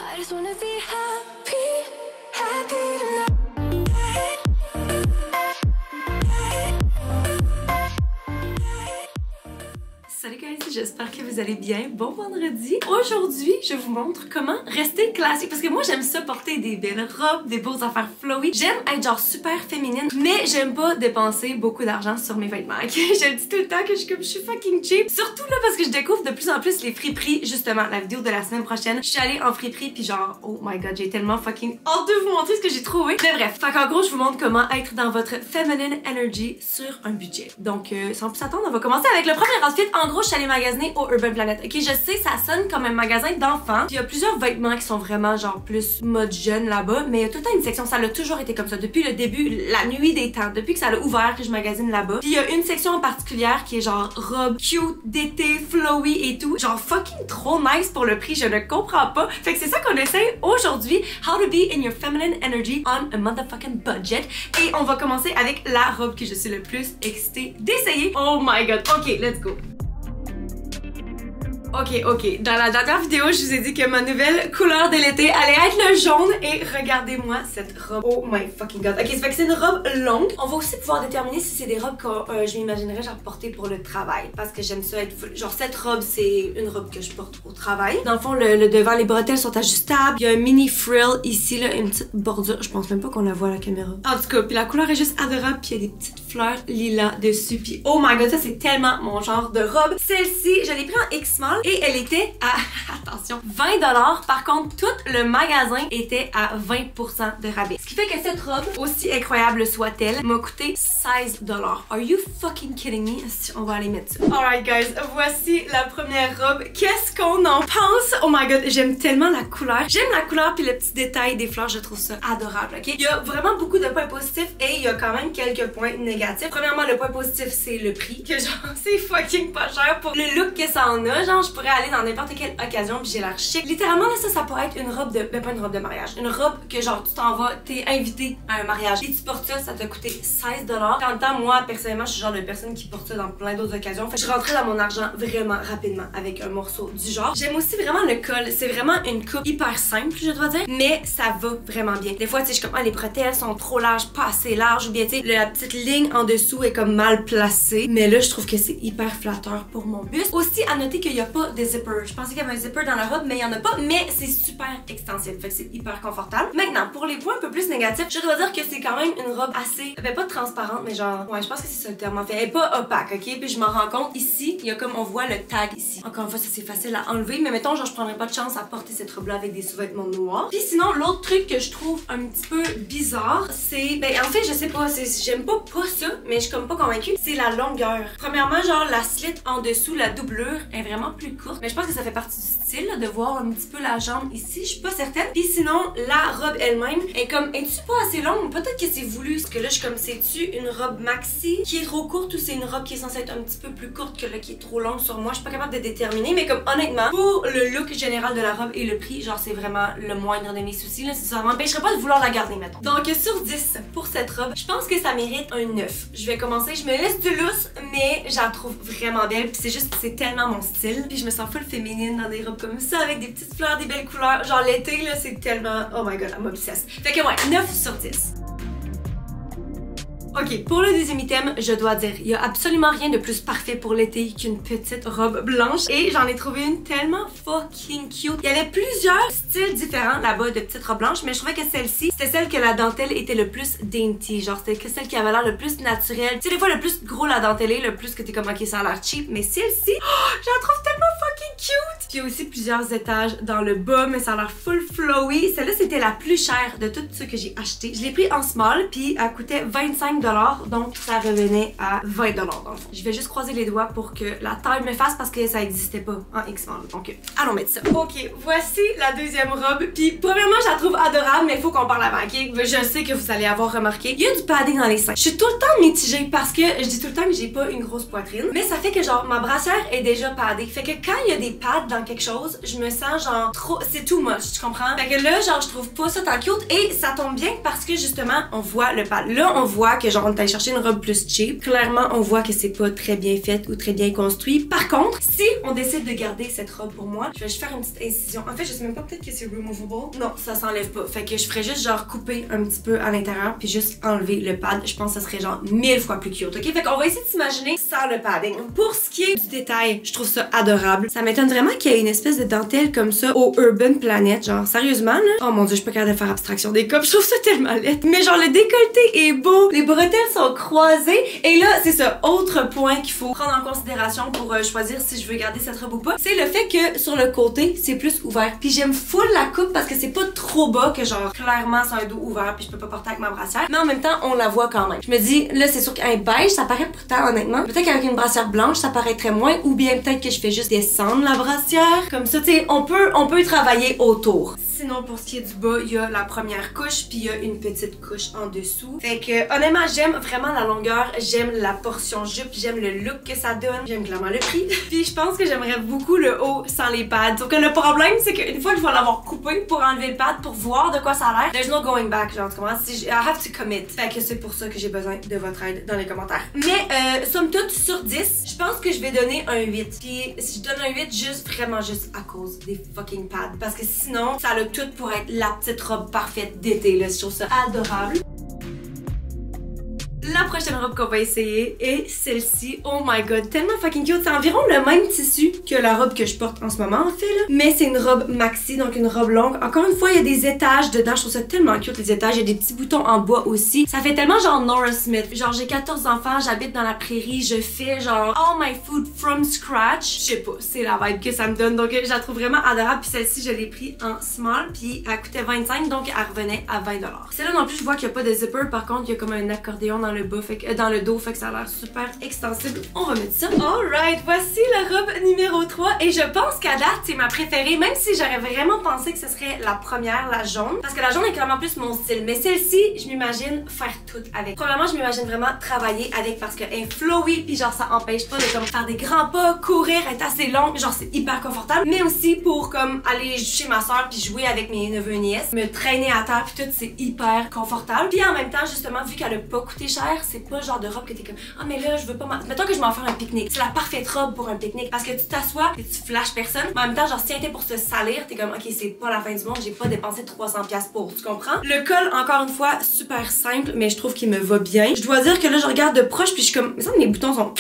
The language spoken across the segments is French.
I just wanna be happy, happy tonight. Salut guys, j'espère que vous allez bien. Bon vendredi. Aujourd'hui, je vous montre comment rester classique parce que moi j'aime ça porter des belles robes, des beaux affaires flowy. J'aime être genre super féminine, mais j'aime pas dépenser beaucoup d'argent sur mes vêtements. Ok, je le dis tout le temps que je suis fucking cheap. Surtout là parce que je découvre de plus en plus les friperies. Justement, la vidéo de la semaine prochaine, je suis allée en friperie puis genre oh my god, j'ai tellement fucking hâte de vous montrer ce que j'ai trouvé. Mais bref, fait qu'en gros je vous montre comment être dans votre feminine energy sur un budget. Donc sans plus attendre, on va commencer avec le premier outfit. En gros, je suis allée magasiner au Urban Planet. Ok, je sais, ça sonne comme un magasin d'enfants. Il y a plusieurs vêtements qui sont vraiment genre plus mode jeune là-bas, mais il y a tout le temps une section, ça a toujours été comme ça depuis le début, la nuit des temps, depuis que ça a ouvert que je magasine là-bas. Puis il y a une section en particulière qui est genre robe cute, d'été, flowy et tout. Genre fucking trop nice pour le prix, je ne comprends pas. Fait que c'est ça qu'on essaie aujourd'hui. How to be in your feminine energy on a motherfucking budget. Et on va commencer avec la robe que je suis le plus excitée d'essayer. Oh my god. Ok, let's go. Ok. Dans la dernière vidéo, je vous ai dit que ma nouvelle couleur de l'été allait être le jaune et regardez-moi cette robe. Oh my fucking god. Ok, ça fait que c'est une robe longue. On va aussi pouvoir déterminer si c'est des robes que je m'imaginerais genre porter pour le travail parce que j'aime ça être full. Genre cette robe, c'est une robe que je porte au travail. Dans le fond, le devant, les bretelles sont ajustables. Il y a un mini frill ici, là, une petite bordure. Je pense même pas qu'on la voit à la caméra. En tout cas, puis la couleur est juste adorable. Puis il y a des petites fleurs lilas dessus. Puis oh my god, ça c'est tellement mon genre de robe. Celle-ci, je l'ai pris en X small. Et elle était à, attention, 20$. Par contre, tout le magasin était à 20% de rabais. Ce qui fait que cette robe, aussi incroyable soit-elle, m'a coûté 16$. Are you fucking kidding me? On va aller mettre ça. Alright guys, voici la première robe. Qu'est-ce qu'on en pense? Oh my god, j'aime tellement la couleur. J'aime la couleur puis le petit détail des fleurs, je trouve ça adorable, ok? Il y a vraiment beaucoup de points positifs et il y a quand même quelques points négatifs. Premièrement, le point positif, c'est le prix. Que genre, c'est fucking pas cher pour le look que ça en a. Genre, je pourrais aller dans n'importe quelle occasion puis j'ai l'air chic. Littéralement là ça pourrait être une robe de, ben pas une robe de mariage, une robe que genre tu t'en vas, t'es invité à un mariage et tu portes ça t'a coûté 16$. En même temps, moi personnellement je suis le genre de personne qui porte ça dans plein d'autres occasions. Fait que je rentrais dans mon argent vraiment rapidement avec un morceau du genre. J'aime aussi vraiment le col, c'est vraiment une coupe hyper simple je dois dire, mais ça va vraiment bien. Des fois tu sais je suis comme ah les bretelles sont trop larges, pas assez larges ou bien tu sais la petite ligne en dessous est comme mal placée, mais là je trouve que c'est hyper flatteur pour mon buste. Aussi à noter qu'il y a pas de zipper. Je pensais qu'il y avait un zipper dans la robe, mais il y en a pas. Mais c'est super extensif, fait que c'est hyper confortable. Maintenant, pour les points un peu plus négatifs, je dois dire que c'est quand même une robe assez, ben pas transparente, mais genre, ouais, je pense que c'est ça le terme en fait. Elle est pas opaque, ok? Puis je m'en rends compte ici, il y a comme on voit le tag ici. Encore une fois, ça c'est facile à enlever, mais mettons, genre, je prendrais pas de chance à porter cette robe-là avec des sous-vêtements noirs. Puis sinon, l'autre truc que je trouve un petit peu bizarre, c'est, ben en fait, je sais pas, j'aime pas ça, mais je suis comme pas convaincue, c'est la longueur. Premièrement, genre, la slit en dessous, la doublure est vraiment plus courte, mais je pense que ça fait partie du style là, de voir un petit peu la jambe ici, je suis pas certaine. Puis sinon, la robe elle-même est comme, es-tu pas assez longue? Peut-être que c'est voulu, parce que là je suis comme, c'est-tu une robe maxi qui est trop courte ou c'est une robe qui est censée être un petit peu plus courte que là qui est trop longue sur moi? Je suis pas capable de déterminer, mais comme honnêtement, pour le look général de la robe et le prix, genre c'est vraiment le moindre de mes soucis là, ça m'empêcherait pas de vouloir la garder maintenant. Donc sur 10 pour cette robe, je pense que ça mérite un 9. Je vais commencer, je me laisse du lousse, mais j'en trouve vraiment belle, puis c'est juste que c'est tellement mon style, puis je me sens full féminine dans des robes comme ça avec des petites fleurs, des belles couleurs. Genre l'été là, c'est tellement, oh my god, I'm obsessed. Fait que ouais, 9 sur 10. Ok, pour le deuxième item, je dois dire, il y a absolument rien de plus parfait pour l'été qu'une petite robe blanche et j'en ai trouvé une tellement fucking cute. Il y avait plusieurs styles différents là-bas de petites robes blanches, mais je trouvais que celle-ci, c'était celle que la dentelle était le plus dainty, genre c'était celle qui avait l'air le plus naturelle. Tu sais, des fois le plus gros la dentelle est, le plus que t'es comme ok ça a l'air cheap, mais celle-ci, oh, je la trouve tellement fucking cute. Puis il y a aussi plusieurs étages dans le bas, mais ça a l'air full flowy. Celle-là c'était la plus chère de toutes ceux que j'ai acheté. Je l'ai pris en small, puis elle coûtait 25$. Donc ça revenait à 20$ dans le fond. Je vais juste croiser les doigts pour que la taille me fasse parce que ça n'existait pas en X-Men. Donc allons mettre ça. Ok, voici la deuxième robe. Puis premièrement, je la trouve adorable, mais il faut qu'on parle avant, ok? Je sais que vous allez avoir remarqué. Il y a du padding dans les seins. Je suis tout le temps mitigée parce que je dis tout le temps que j'ai pas une grosse poitrine. Mais ça fait que genre ma brassière est déjà paddée. Fait que quand il y a des pads dans quelque chose, je me sens genre trop, c'est too much, tu comprends? Fait que là, genre, je trouve pas ça tant cute et ça tombe bien parce que justement, on voit le pad. Là, on voit que genre, on est allé chercher une robe plus cheap. Clairement, on voit que c'est pas très bien fait ou très bien construit. Par contre, si on décide de garder cette robe pour moi, je vais juste faire une petite incision. En fait, je sais même pas, peut-être que c'est removable. Non, ça s'enlève pas. Fait que je ferais juste genre couper un petit peu à l'intérieur puis juste enlever le pad. Je pense que ça serait genre 1000 fois plus cute, ok? Fait qu'on va essayer de s'imaginer sans le padding. Pour ce qui est du détail, je trouve ça adorable. Ça m'étonne vraiment qu'il y ait une espèce de dentelle comme ça au Urban Planet. Genre, sérieusement, là. Oh mon dieu, je suis pas capable de faire abstraction des copes. Je trouve ça tellement laid. Mais genre, le décolleté est beau. Les bretelles sont croisées. Et là, c'est ça. Autre point qu'il faut prendre en considération pour choisir si je veux garder cette robe ou pas. C'est le fait que sur le côté, c'est plus ouvert. Puis j'aime full la coupe parce que c'est pas trop bas que genre, clairement, c'est un dos ouvert puis je peux pas porter avec ma brassière. Mais en même temps, on la voit quand même. Je me dis, là, c'est sûr qu'un beige, ça paraît pourtant, honnêtement. Peut-être qu'avec une brassière blanche, ça paraîtrait moins. Ou bien peut-être que je fais juste descendre la brassière. Comme ça, tu sais, on peut travailler autour. Sinon, pour ce qui est du bas, il y a la première couche, puis il y a une petite couche en dessous. Fait que, honnêtement, j'aime vraiment la longueur, j'aime la portion jupe, j'aime le look que ça donne, j'aime clairement le prix. Puis je pense que j'aimerais beaucoup le haut sans les pads. Sauf que le problème, c'est qu'une fois que je vais l'avoir coupé pour enlever le pad, pour voir de quoi ça a l'air, there's no going back, genre, tu comprends? I have to commit. Fait que c'est pour ça que j'ai besoin de votre aide dans les commentaires. Mais, somme toute, sur 10, je pense que je vais donner un 8. Puis si je donne un 8, vraiment juste à cause des fucking pads. Parce que sinon, ça a tout pour être la petite robe parfaite d'été, là. Je trouve ça adorable. La prochaine robe qu'on va essayer est celle-ci. Oh my god, tellement fucking cute. C'est environ le même tissu que la robe que je porte en ce moment, en fait, là. Mais c'est une robe maxi, donc une robe longue. Encore une fois, il y a des étages dedans. Je trouve ça tellement cute, les étages. Il y a des petits boutons en bois aussi. Ça fait tellement genre Nora Smith. Genre, j'ai 14 enfants, j'habite dans la prairie, je fais genre all my food from scratch. Je sais pas, c'est la vibe que ça me donne. Donc, je la trouve vraiment adorable. Puis celle-ci, je l'ai pris en small. Puis elle coûtait 25, donc elle revenait à 20$. Celle-là non plus, je vois qu'il n'y a pas de zipper. Par contre, il y a comme un accordéon dans le bas, dans le dos, fait que ça a l'air super extensible. On va mettre ça. Alright, voici la robe numéro 3 et je pense qu'à date, c'est ma préférée, même si j'aurais vraiment pensé que ce serait la première, la jaune, parce que la jaune est clairement plus mon style. Mais celle-ci, je m'imagine faire tout avec. Premièrement, je m'imagine vraiment travailler avec parce qu'elle est flowy, puis genre ça empêche pas de comme faire des grands pas, courir, être assez longue, genre c'est hyper confortable. Mais aussi pour comme aller chez ma soeur puis jouer avec mes neveux et nièces, me traîner à terre puis tout, c'est hyper confortable. Puis en même temps, justement, vu qu'elle a pas coûté cher, c'est pas le genre de robe que t'es comme ah mais là je veux pas mettons que je m'en faire un pique-nique, c'est la parfaite robe pour un pique-nique parce que tu t'assois et tu flashes personne, mais en même temps genre si t'es pour se salir, t'es comme ok c'est pas la fin du monde, j'ai pas dépensé 300$ pour, tu comprends? Le col encore une fois super simple mais je trouve qu'il me va bien. Je dois dire que là je regarde de proche puis je suis comme mais ça mes boutons sont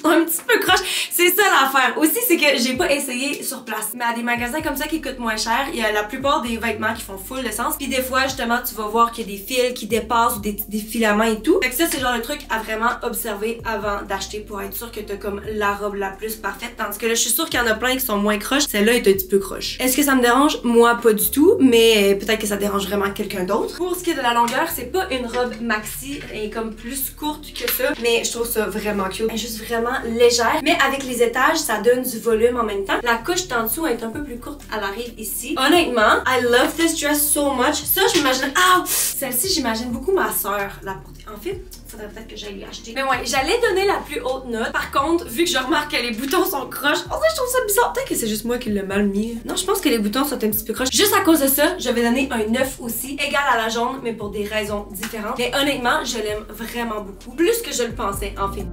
un petit peu croches, c'est ça l'affaire. Aussi c'est que j'ai pas essayé sur place, mais à des magasins comme ça qui coûtent moins cher, il y a la plupart des vêtements qui font full de sens puis des fois justement tu vas voir qu'il y a des fils qui dépassent ou des filaments et tout. Fait que ça c'est genre le truc à vraiment observer avant d'acheter pour être sûr que t'as comme la robe la plus parfaite. Tandis que là, je suis sûre qu'il y en a plein qui sont moins croches. Celle-là est un petit peu croche. Est-ce que ça me dérange? Moi, pas du tout, mais peut-être que ça dérange vraiment quelqu'un d'autre. Pour ce qui est de la longueur, c'est pas une robe maxi, elle est comme plus courte que ça, mais je trouve ça vraiment cute. Elle est juste vraiment légère, mais avec les étages, ça donne du volume en même temps. La couche d'en dessous est un peu plus courte, elle arrive ici. Honnêtement, I love this dress so much. Ça, je m'imagine... Ah! Celle-ci, j'imagine beaucoup ma soeur la porter. En fait, faudrait peut-être que j'aille lui acheter. Mais ouais, j'allais donner la plus haute note. Par contre, vu que je remarque que les boutons sont croches, en fait, je trouve ça bizarre. Peut-être que c'est juste moi qui l'ai mal mis. Non, je pense que les boutons sont un petit peu croches. Juste à cause de ça, je vais donner un 9 aussi, égal à la jaune, mais pour des raisons différentes. Mais honnêtement, je l'aime vraiment beaucoup. Plus que je le pensais, en fait.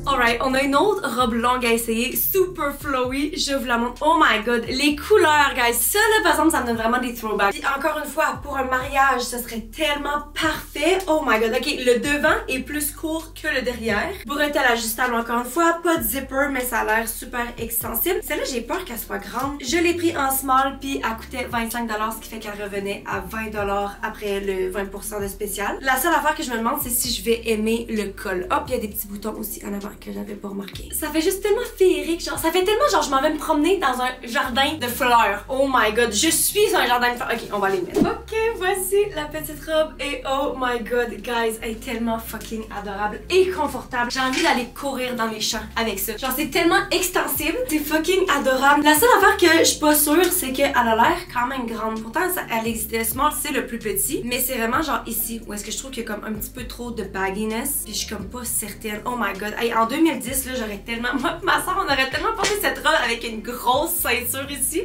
Alright, on a une autre robe longue à essayer, super flowy, je vous la montre. Oh my god, les couleurs, guys, ça là, par exemple, ça me donne vraiment des throwbacks. Puis encore une fois, pour un mariage, ce serait tellement parfait. Oh my god, ok, le devant est plus court que le derrière. Bretelle ajustable encore une fois, pas de zipper, mais ça a l'air super extensible. Celle-là, j'ai peur qu'elle soit grande. Je l'ai pris en small, puis elle coûtait 25$, ce qui fait qu'elle revenait à 20$ après le 20% de spécial. La seule affaire que je me demande, c'est si je vais aimer le col. Hop, il y a des petits boutons aussi en avant que j'avais pas remarqué. Ça fait juste tellement féerique, genre, ça fait tellement genre je m'en vais me promener dans un jardin de fleurs. Oh my god, je suis un jardin de fleurs. Ok, on va les mettre. Ok, voici la petite robe et oh my god, guys, elle est tellement fucking adorable et confortable. J'ai envie d'aller courir dans les champs avec ça. Genre, c'est tellement extensible, c'est fucking adorable. La seule affaire que je suis pas sûre, c'est qu'elle a l'air quand même grande. Pourtant, elle existait small, c'est le plus petit, mais c'est vraiment genre ici où est-ce que je trouve qu'il y a comme un petit peu trop de bagginess. Puis je suis comme pas certaine. Oh my god, hey, en 2010, là, j'aurais tellement... Moi ma soeur, on aurait tellement porté cette robe avec une grosse ceinture ici.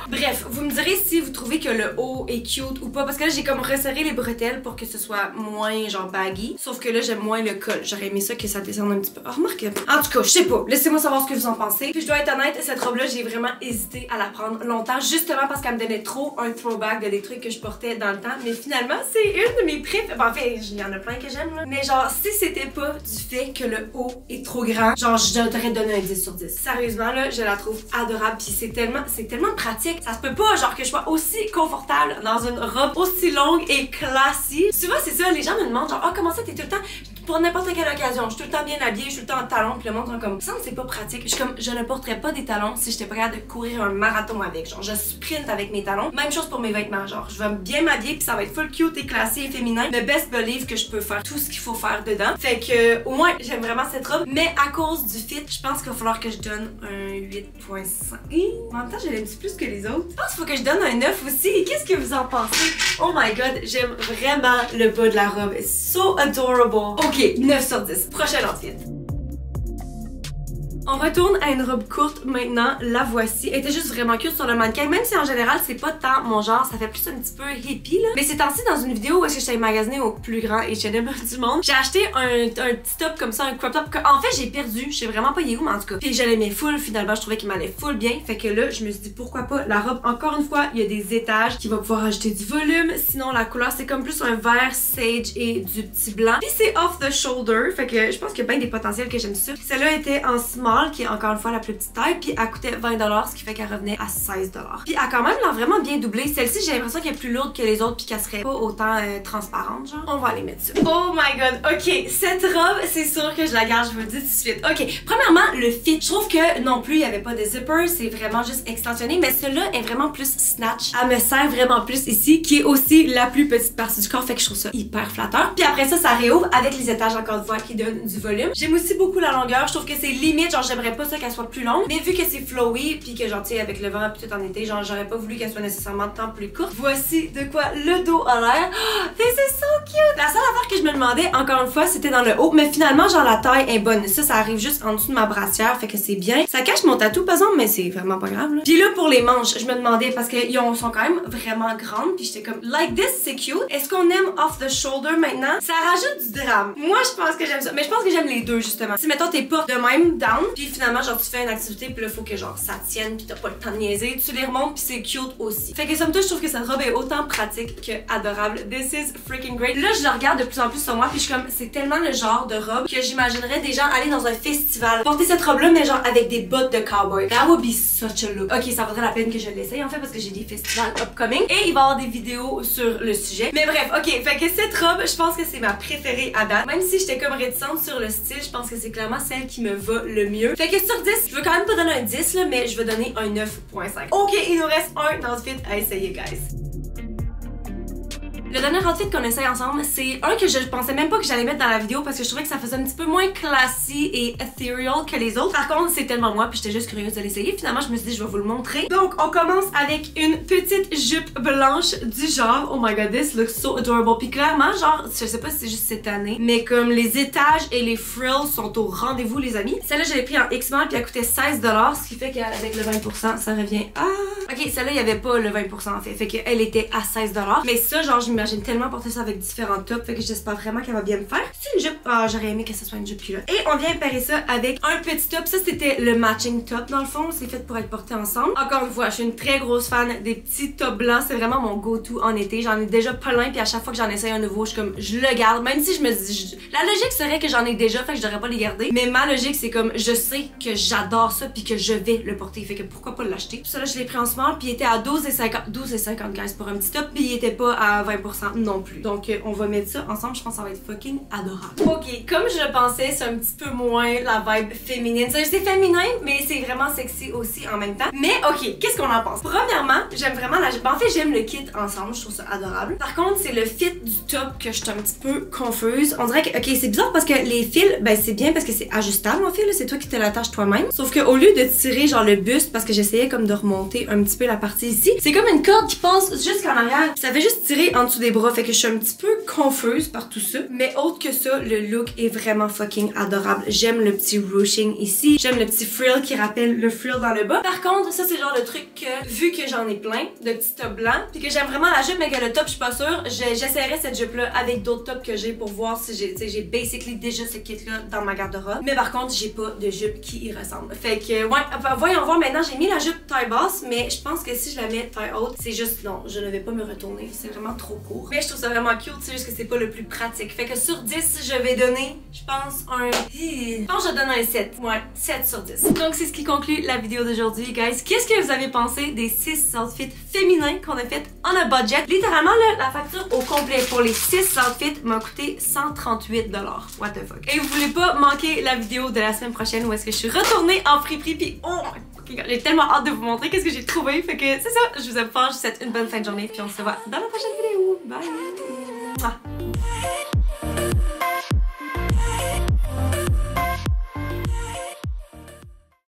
Bref, vous me direz si vous trouvez que le haut est cute ou pas, parce que là, j'ai comme resserré les bretelles pour que ce soit moins, genre, baggy. Sauf que là, j'aime moins le col. J'aurais aimé ça que ça descende un petit peu. Oh, remarque. En tout cas, je sais pas. Laissez-moi savoir ce que vous en pensez. Puis je dois être honnête, cette robe-là, j'ai vraiment hésité à la prendre longtemps, justement parce qu'elle me donnait trop un throwback de des trucs que je portais dans le temps. Mais finalement, c'est une de mes préférées. Bon, en fait, il y en a plein que j'aime, là. Mais genre, si c'était pas du fait que le haut est trop grand, genre, je devrais donner un 10 sur 10. Sérieusement, là, je la trouve adorable. Puis c'est tellement pratique. Ça se peut pas, genre, que je sois aussi confortable dans une robe aussi longue et classique. Souvent, c'est ça, les gens me demandent, genre, ah, comment ça, t'es tout le temps pour n'importe quelle occasion, je suis tout le temps bien habillée, je suis tout le temps en talons, puis le monde sont comme ça, c'est pas pratique. Je suis comme, je ne porterais pas des talons si j'étais pas capable de courir un marathon avec. Genre, je sprint avec mes talons. Même chose pour mes vêtements, genre, je vais bien m'habiller, puis ça va être full cute et classé et féminin. Mais best believe que je peux faire tout ce qu'il faut faire dedans. Fait que, au moins, j'aime vraiment cette robe. Mais à cause du fit, je pense qu'il va falloir que je donne un 8.5. En même temps, je l'aime plus que les autres. Je pense qu'il faut que je donne un 9 aussi. Qu'est-ce que vous en pensez? Oh my god, j'aime vraiment le bas de la robe. It's so adorable. Ok, 9 sur 10. Prochain outfit. On retourne à une robe courte maintenant, la voici. Elle était juste vraiment cute sur le mannequin, même si en général c'est pas tant mon genre, ça fait plus un petit peu hippie là. Mais c'est ainsi dans une vidéo où est-ce que j'étais magasinée au plus grand H&M du monde. J'ai acheté un petit top comme ça, un crop top que en fait j'ai perdu, je sais vraiment pas il est où mais en tout cas. Puis je l'aimais full, finalement je trouvais qu'il m'allait full bien. Fait que là je me suis dit pourquoi pas la robe, encore une fois il y a des étages qui va pouvoir ajouter du volume. Sinon la couleur c'est comme plus un vert sage et du petit blanc. Puis c'est off the shoulder, fait que je pense qu'il y a bien des potentiels que j'aime ça. Celle-là était en small, qui est encore une fois la plus petite taille, puis elle coûtait 20$, ce qui fait qu'elle revenait à 16$. Puis elle a quand même l'air vraiment bien doublée. Celle-ci, j'ai l'impression qu'elle est plus lourde que les autres, puis qu'elle serait pas autant transparente, genre. On va aller mettre ça. Oh my god, ok, cette robe, c'est sûr que je la garde, je vous le dis tout de suite. Ok, premièrement, le fit. Je trouve que non plus, il y avait pas de zipper, c'est vraiment juste extensionné, mais celle-là est vraiment plus snatch. Elle me sert vraiment plus ici, qui est aussi la plus petite partie du corps, fait que je trouve ça hyper flatteur. Puis après ça, ça réouvre avec les étages encore une fois qui donnent du volume. J'aime aussi beaucoup la longueur, je trouve que c'est limite, genre j'aimerais pas ça qu'elle soit plus longue, mais vu que c'est flowy puis que genre tu sais avec le vent puis tout en été, genre j'aurais pas voulu qu'elle soit nécessairement tant plus courte. Voici de quoi le dos a l'air. Oh, c'est so cute! La seule affaire que je me demandais encore une fois c'était dans le haut, mais finalement genre la taille est bonne. Ça arrive juste en dessous de ma brassière, fait que c'est bien. Ça cache mon tatou par exemple, mais c'est vraiment pas grave là. Puis là pour les manches, je me demandais parce qu'ils sont quand même vraiment grandes, puis j'étais comme like this c'est cute. Est-ce qu'on aime off the shoulder maintenant? Ça rajoute du drame. Moi je pense que j'aime ça, mais je pense que j'aime les deux justement. Si mettons t'es pas de même down, puis finalement genre tu fais une activité puis là faut que genre ça tienne puis t'as pas le temps de niaiser, tu les remontes puis c'est cute aussi. Fait que somme toute je trouve que cette robe est autant pratique que adorable. This is freaking great. Là je la regarde de plus en plus sur moi puis je suis comme c'est tellement le genre de robe que j'imaginerais des gens aller dans un festival porter cette robe là mais genre avec des bottes de cowboy. That would be such a look. Ok, ça vaudrait la peine que je l'essaye en fait parce que j'ai des festivals upcoming et il va y avoir des vidéos sur le sujet. Mais bref, ok, fait que cette robe je pense que c'est ma préférée à date. Même si j'étais comme réticente sur le style, je pense que c'est clairement celle qui me va le mieux. Fait que sur 10, je veux quand même pas donner un 10 là, mais je vais donner un 9.5. Ok, il nous reste un outfit à essayer, guys. Le dernier outfit qu'on essaye ensemble, c'est un que je pensais même pas que j'allais mettre dans la vidéo parce que je trouvais que ça faisait un petit peu moins classy et ethereal que les autres. Par contre, c'est tellement moi puis j'étais juste curieuse de l'essayer. Finalement, je me suis dit, je vais vous le montrer. Donc, on commence avec une petite jupe blanche du genre, oh my god, this looks so adorable. Puis clairement, genre, je sais pas si c'est juste cette année, mais comme les étages et les frills sont au rendez-vous, les amis. Celle-là, je l'ai pris en X-Mall puis elle coûtait 16$, ce qui fait qu'avec le 20%, ça revient à... Ok, celle-là, il y avait pas le 20% en fait. Fait qu'elle était à 16$. Mais ça, genre, j'imagine tellement porter ça avec différents tops, fait que j'espère vraiment qu'elle va bien me faire. C'est une jupe, j'aurais aimé que ce soit une jupe culotte. Et on vient pairer ça avec un petit top. Ça, c'était le matching top dans le fond. C'est fait pour être porté ensemble. Encore une fois, je suis une très grosse fan des petits tops blancs. C'est vraiment mon go-to en été. J'en ai déjà plein, puis à chaque fois que j'en essaye un nouveau, je suis comme, je le garde. Même si je me dis, la logique serait que j'en ai déjà, fait que je devrais pas les garder. Mais ma logique, c'est comme, je sais que j'adore ça, puis que je vais le porter. Fait que pourquoi pas l'acheter. Ça là, je l'ai pris en small, puis il était à 12,50 guys pour un petit top, puis il était pas à 20% non plus. Donc on va mettre ça ensemble, je pense que ça va être fucking adorable. Ok, comme je le pensais, c'est un petit peu moins la vibe féminine. C'est féminin, mais c'est vraiment sexy aussi en même temps. Mais ok, qu'est-ce qu'on en pense? Premièrement, j'aime vraiment la jupe. En fait, j'aime le kit ensemble, je trouve ça adorable. Par contre, c'est le fit du top que je suis un petit peu confuse. On dirait que, ok, c'est bizarre parce que les fils, ben c'est bien parce que c'est ajustable en fait, c'est toi qui te l'attaches toi-même. Sauf qu'au lieu de tirer genre le buste, parce que j'essayais comme de remonter un petit petit peu la partie ici. C'est comme une corde qui passe jusqu'en arrière. Ça fait juste tirer en dessous des bras, fait que je suis un petit peu confuse par tout ça. Mais autre que ça, le look est vraiment fucking adorable. J'aime le petit ruching ici. J'aime le petit frill qui rappelle le frill dans le bas. Par contre, ça c'est le genre de truc que, vu que j'en ai plein de petits tops blancs, puis que j'aime vraiment la jupe mais que le top je suis pas sûre, j'essaierai cette jupe là avec d'autres tops que j'ai pour voir si j'ai basically déjà ce kit là dans ma garde-robe. Mais par contre, j'ai pas de jupe qui y ressemble. Fait que ouais, voyons voir maintenant, j'ai mis la jupe taille basse, mais je pense que si je la mets taille haute, c'est juste non, je ne vais pas me retourner, c'est vraiment trop court. Mais je trouve ça vraiment cute, c'est juste que c'est pas le plus pratique. Fait que sur 10, je vais donner, je pense je pense que je donne un 7. Ouais, 7 sur 10. Donc c'est ce qui conclut la vidéo d'aujourd'hui, guys. Qu'est-ce que vous avez pensé des 6 outfits féminins qu'on a fait on a budget? Littéralement là, la facture au complet pour les 6 outfits m'a coûté 138 $. What the fuck? Et vous voulez pas manquer la vidéo de la semaine prochaine où est-ce que je suis retournée en friperie puis oh my god, j'ai tellement hâte de vous montrer qu'est-ce que j'ai trouvé. Fait que c'est ça, je vous aime fort, je vous souhaite une bonne fin de journée puis on se voit dans la prochaine vidéo. Bye!